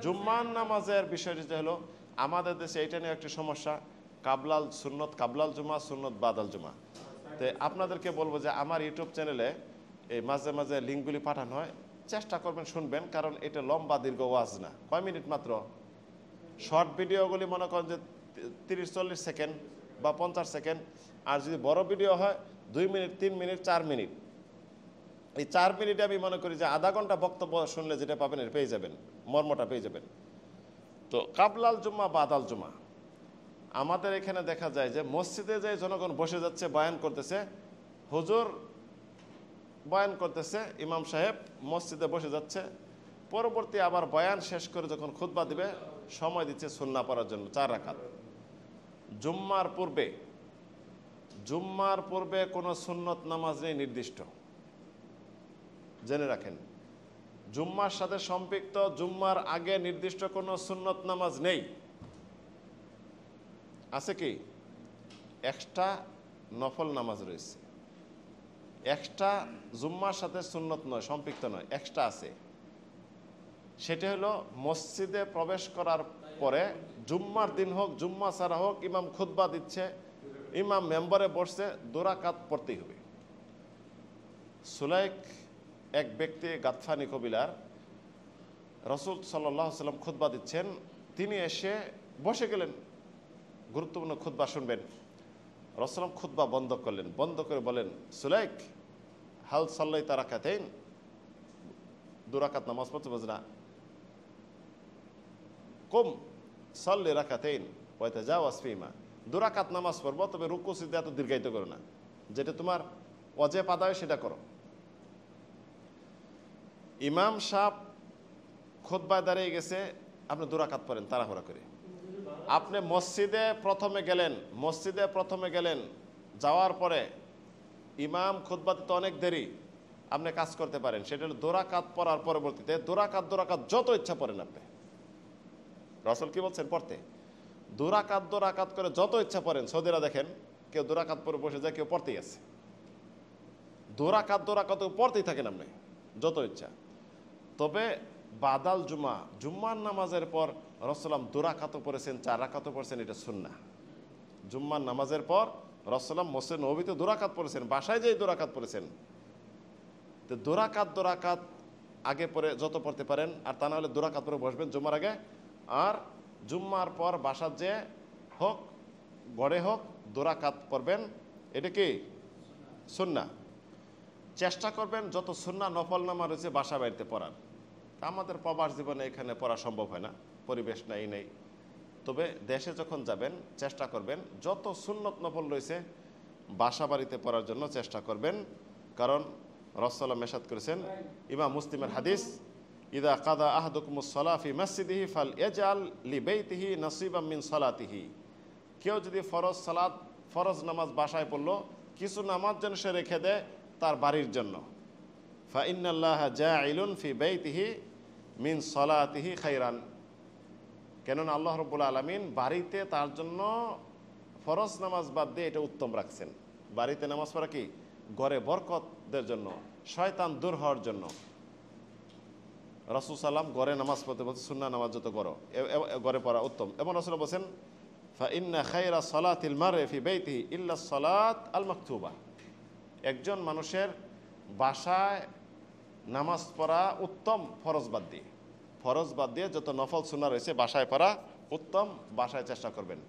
জুম্মার নামাজের বিষয়টি হলো আমাদের দেশে এইটা নিয়ে একটি সমস্যা, কাবলাল সুন্নত, কাবলাল জুমা, সুন্নত বাদাল জুমা। তো আপনাদেরকে বলবো যে আমার ইউটিউব চ্যানেলে এই মাঝে মাঝে লিঙ্কগুলি পাঠানো হয়, চেষ্টা করবেন শুনবেন, কারণ এটা লম্বা দীর্ঘ ওয়াজ না, কয় মিনিট মাত্র। শর্ট ভিডিওগুলি মনে করেন যে 30-40 সেকেন্ড বা 50 সেকেন্ড, আর যদি বড় ভিডিও হয় 2 মিনিট, 3 মিনিট, 4 মিনিট। এই 4 মিনিটে আমি মনে করি যে আধা ঘন্টা বক্তব্য শুনলে যেটা পাবেন এটা পেয়ে যাবেন, মর্মটা পেয়ে যাবেন। তো কাবলাল জুম্মা বাদাল জুমা আমাদের এখানে দেখা যায় যে মসজিদে যে জনগণ বসে যাচ্ছে, বয়ান করতেছে, হুজুর বয়ান করতেছে, ইমাম সাহেব মসজিদে বসে যাচ্ছে, পরবর্তী আবার বয়ান শেষ করে যখন খুতবা দিবে সময় দিচ্ছে সুন্নাহ পড়ার জন্য 4 রাকাত। জুম্মার পূর্বে কোনো সুন্নত নামাজ নেই নির্দিষ্ট, জেনে রাখেন। জুম্মার সাথে সম্পৃক্ত জুম্মার আগে নির্দিষ্ট কোনো সুন্নত নামাজ নেই। আছে কি? এক্সট্রা নফল নামাজ রয়েছে, এক্সট্রা জুম্মার সাথে সুন্নত নয়, সম্পৃক্ত নয়, এক্সট্রা আছে। সেটা হলো মসজিদে প্রবেশ করার পরে, জুম্মার দিন হোক জুম্মা ছাড়া হোক, ইমাম খুতবা দিচ্ছে, ইমাম মেম্বারে বসছে, 2 রাকাত পড়তেই হবে। সুলাইক এক ব্যক্তি গাতফানি কবিলার, রাসূল সাল্লাল্লাহু আলাইহি ওয়াসাল্লাম খুতবা দিচ্ছেন, তিনি এসে বসে গেলেন, গুরুত্বপূর্ণ খুতবা শুনবেন। রাসূল খুতবা বন্ধ করলেন, বন্ধ করে বলেন, সুলাইক হাল সাল্লাইতা রাকাতাইন, 2 রাকাত নামাজ পড়তে বলছে না, কুম সাল্লি রাকাতাইন ওয়া তাজাওয়াজ ফিমা, 2 রাকাত নামাজ পড়বো, তবে রুকু সিজদা এত দীর্ঘায়িত করো না, যেটা তোমার ওয়াজিব আদায় সেটা করো। ইমাম সাহেব খুতবায় দাঁড়িয়ে গেছে, আপনি 2 রাকাত পড়েন তাড়াহুড়া করে। আপনি মসজিদে প্রথমে গেলেন, যাওয়ার পরে ইমাম খুতবাতে তো অনেক দেরি, আপনি কাজ করতে পারেন, সেটা হলো 2 রাকাত পড়ার পরবর্তীতে 2 রাকাত যত ইচ্ছা পড়েন আপনি। রাসূল কি বলছেন? পড়তে 2 রাকাত করে যত ইচ্ছা পড়েন। সৌদিরা দেখেন, কেউ 2 রাকাত পরে বসে যায়, কেউ পড়তেই আছে, 2 রাকাত পড়তেই থাকেন আপনি যত ইচ্ছা। তবে বাদাল জুম্মার নামাজের পর রাসূলুল্লাহ 2 রাকাতও পড়েছেন, 4 রাকাতও পড়েছেন, এটা সুন্নাহ। জুম্মার নামাজের পর রাসূলুল্লাহ মসজিদ নববীতে 2 রাকাত পড়েছেন, বাসায় যেই 2 রাকাত পড়েছেন। তো 2 রাকাত আগে পরে যত পড়তে পারেন, আর তা না হলে 2 রাকাত পরে বসবেন জুম্মার আগে, আর জুম্মার পর বাসার যে হোক ঘরে হোক 2 রাকাত পড়বেন, এটা কি সুন্নাহ। চেষ্টা করবেন যত সুন্নাহ নফল নামাজ রয়েছে বাসা বাড়িতে পড়ার। আমাদের প্রবাস জীবনে এখানে পড়া সম্ভব হয় না, পরিবেশ নেই। তবে দেশে যখন যাবেন চেষ্টা করবেন যত সুন্নত নফল রয়েছে বাসা বাড়িতে পড়ার জন্য চেষ্টা করবেন, কারণ রাসূল মেসাদ করেছেন, ইমাম মুসলিমের হাদিস, ইদা কাদা আহাদুকুমুস সালাহ ফি মসজিদিহি ফালইজআল লিবাইতিহি নসিবাম মিন সালাতিহি। কেউ যদি ফরজ নামাজ বাসায় পড়লো, কিছু নামাজ যেন সে রেখে দেয় তার বাড়ির জন্য। ফা ইন্নাল্লাহা জাইলুন ফি বাইতিহি মিন সালাতিহি খাইরান, কেননা আল্লাহ রাব্বুল আলামিন বাড়িতে তার জন্য ফরজ নামাজ বাদ দিয়ে এটা উত্তম রাখছেন। বাড়িতে নামাজ পড়া কি? ঘরে বরকতদের জন্য, শয়তান দূর হওয়ার জন্য। রাসূল সাল্লাম ঘরে নামাজ পড়তে বলতে, সুন্নাহ নামাজ যত ঘরে পড়া উত্তম। এবং রাসূল বলেন, ফা ইন্না খায়রা সালাতিল মারই ফি বাইতিহি ইল্লা সালাত আল মাকতুবা, একজন মানুষের বাসায় নামাজ পড়া উত্তম ফরজ বাদ দিয়ে যত নফল সুন্নাহ রয়েছে বাসায় পড়া উত্তম, বাসায় চেষ্টা করবেন।